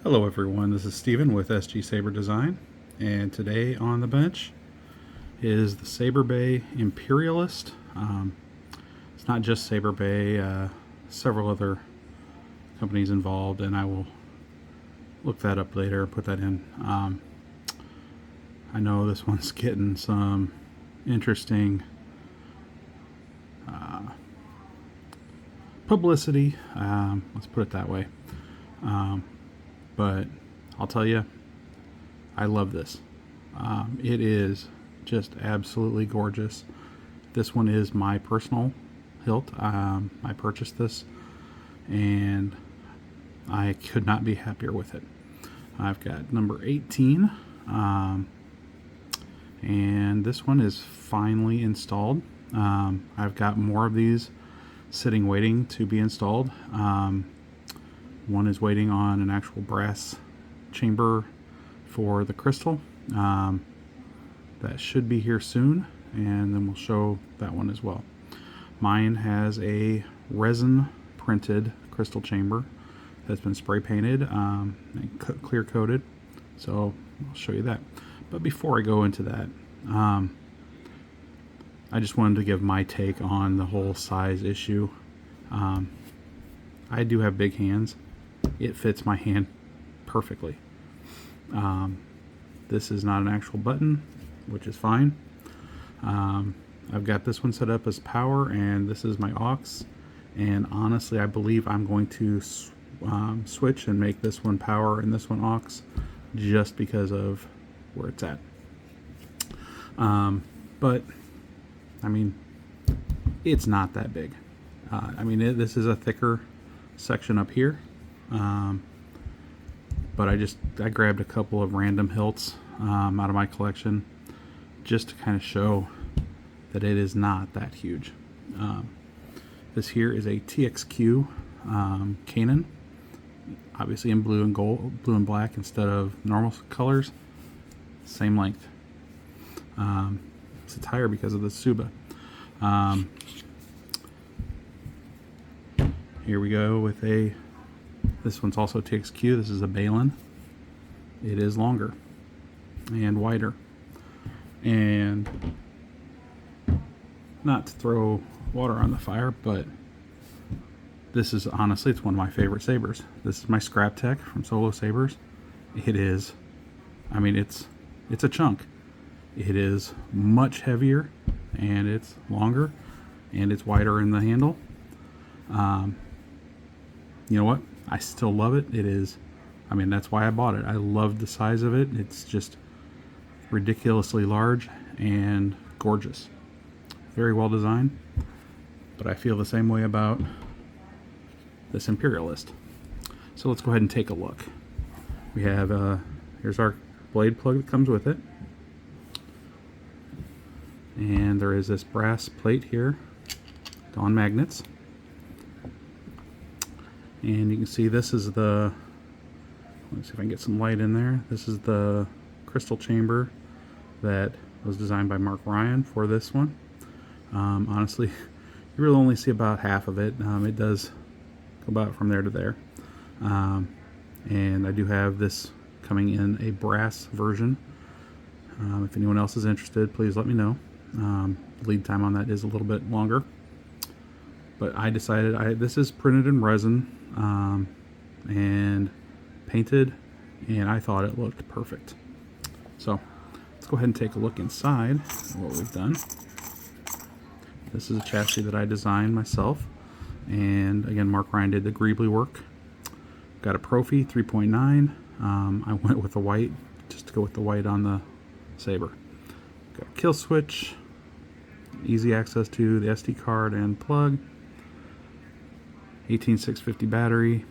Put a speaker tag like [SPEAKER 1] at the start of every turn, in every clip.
[SPEAKER 1] Hello everyone, this is Steven with SG Saber Design, and today on the bench is the Saberbay Imperialist. It's not just Saberbay, several other companies involved, and I will look that up later, put that in. I know this one's getting some interesting publicity, let's put it that way. But I'll tell you, I love this. It is just absolutely gorgeous. This one is my personal hilt. I purchased this and I could not be happier with it. I've got number 18, and this one is finally installed. I've got more of these sitting waiting to be installed. One is waiting on an actual brass chamber for the crystal. That should be here soon, and then we'll show that one as well. Mine has a resin printed crystal chamber that's been spray painted and clear coated, so I'll show you that. But before I go into that, I just wanted to give my take on the whole size issue. I do have big hands. It fits my hand perfectly. This is not an actual button, which is fine. I've got this one set up as power, and this is my aux. And honestly, I believe I'm going to switch and make this one power and this one aux, just because of where it's at. But I mean, it's not that big. This is a thicker section up here. But I grabbed a couple of random hilts out of my collection just to kind of show that it is not that huge. This here is a TXQ Canon, obviously in blue and gold, blue and black instead of normal colors. Same length. It's higher because of the Suba. Here we go with this one's also TXQ. This is a Balon. It is longer and wider. And not to throw water on the fire, but this is honestly, it's one of my favorite sabers. This is my Scrap Tech from Solo Sabers. It is, it's a chunk. It is much heavier, and it's longer, and it's wider in the handle. You know what? I still love it. It is, that's why I bought it. I love the size of it. It's just ridiculously large and gorgeous. Very well designed. But I feel the same way about this Imperialist. So let's go ahead and take a look. We have, here's our blade plug that comes with it. And there is this brass plate here on magnets. And you can see this is let's see if I can get some light in there. This is the crystal chamber that was designed by Mark Ryan for this one. Honestly, you really only see about half of it. It does go about from there to there. And I do have this coming in a brass version. If anyone else is interested, please let me know. Lead time on that is a little bit longer. But I decided this is printed in resin and painted, and I thought it looked perfect. So let's go ahead and take a look inside what we've done. This is a chassis that I designed myself, and again, Mark Ryan did the greeblie work. Got a Profi 3.9. I went with the white just to go with the white on the Saber. Got a kill switch, easy access to the SD card and plug. 18650 battery.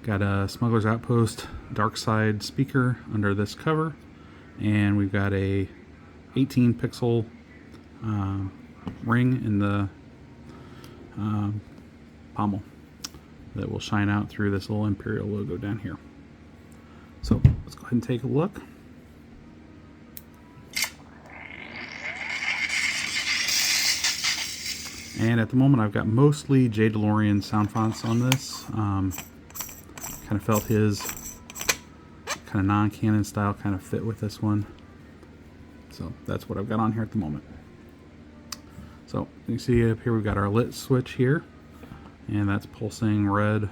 [SPEAKER 1] Got a Smuggler's Outpost dark side speaker under this cover, and we've got a 18 pixel ring in the pommel that will shine out through this little Imperial logo down here. So let's go ahead and take a look. And at the moment I've got mostly J. DeLorean sound fonts on this. kind of felt his kind of non-cannon style kind of fit with this one. So that's what I've got on here at the moment. So you can see up here we've got our lit switch here, and that's pulsing red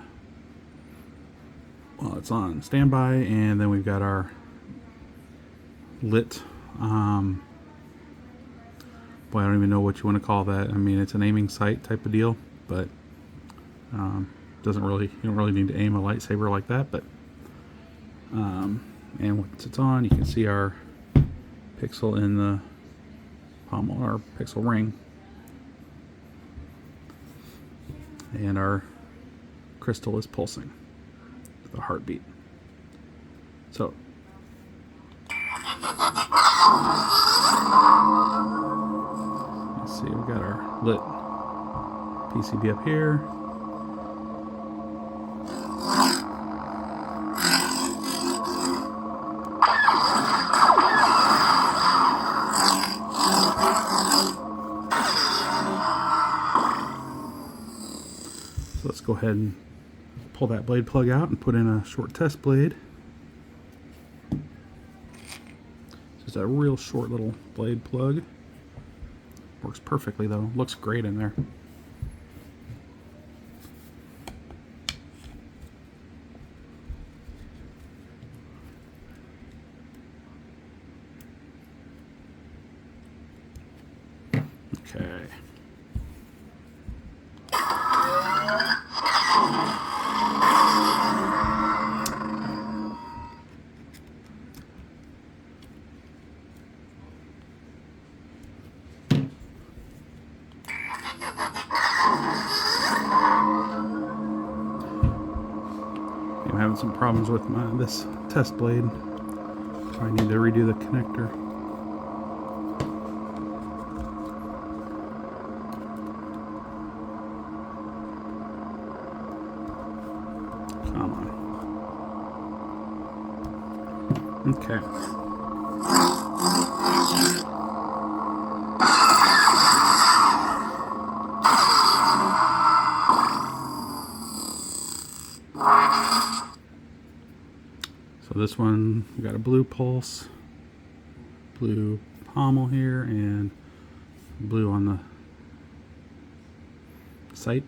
[SPEAKER 1] while it's on standby, and then we've got our lit, boy, I don't even know what you want to call that. I mean, it's an aiming sight type of deal, but doesn't really, you don't really need to aim a lightsaber like that. But and once it's on, you can see our pixel in the pommel, our pixel ring, and our crystal is pulsing with a heartbeat. So let's see, we've got our lit PCB up here. So let's go ahead and pull that blade plug out and put in a short test blade. Just a real short little blade plug. Works perfectly though. Looks great in there. Okay. I'm having some problems with this test blade, so I need to redo the connector. Come on. Okay. So this one, we got a blue pulse, blue pommel here, and blue on the sight.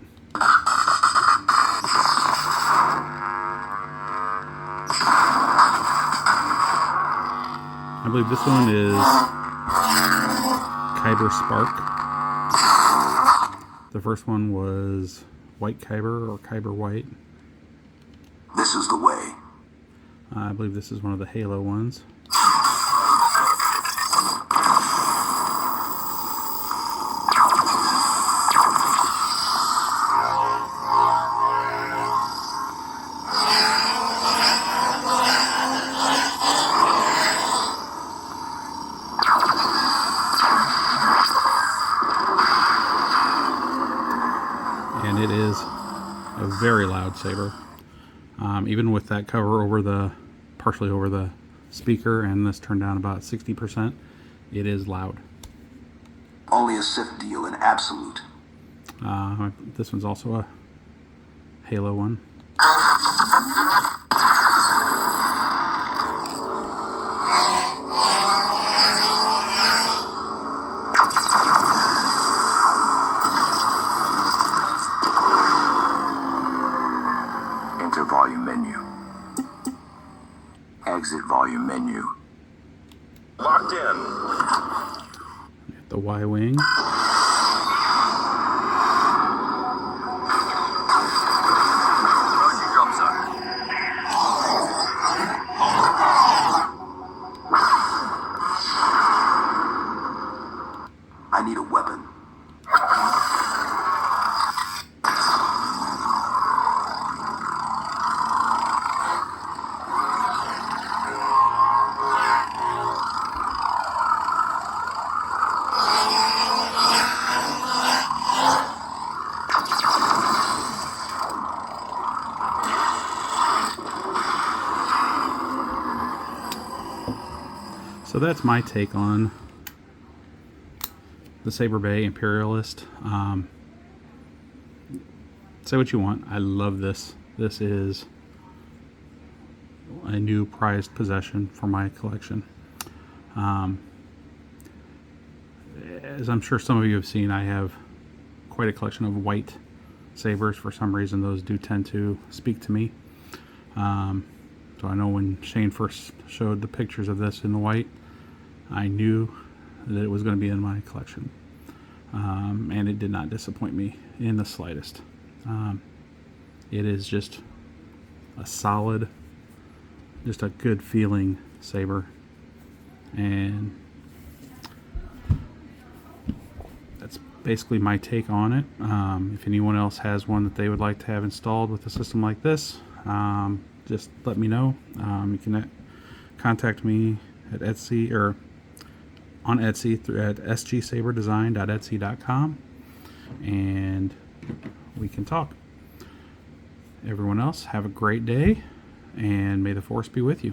[SPEAKER 1] I believe this one is Kyber Spark. The first one was White Kyber or Kyber White.
[SPEAKER 2] This is the way.
[SPEAKER 1] I believe this is one of the Halo ones. And it is a very loud saber. Even with that cover over the, partially over the speaker, and this turned down about 60%, it is loud.
[SPEAKER 2] Only a Sith deal in absolute.
[SPEAKER 1] This one's also a Halo one.
[SPEAKER 2] Enter volume menu. Exit volume menu. Locked in.
[SPEAKER 1] The Y-wing.
[SPEAKER 2] I need a weapon.
[SPEAKER 1] So that's my take on the Saberbay Imperialist. Say what you want. I love this. This is a new prized possession for my collection. As I'm sure some of you have seen, I have quite a collection of white sabers. For some reason, those do tend to speak to me. So I know when Shane first showed the pictures of this in the white, I knew that it was going to be in my collection. And it did not disappoint me in the slightest. It is just a solid, just a good feeling saber. And that's basically my take on it. If anyone else has one that they would like to have installed with a system like this, just let me know. You can contact me at Etsy or on Etsy at sgsaberdesign.etsy.com, and we can talk. Everyone else, have a great day, and may the force be with you.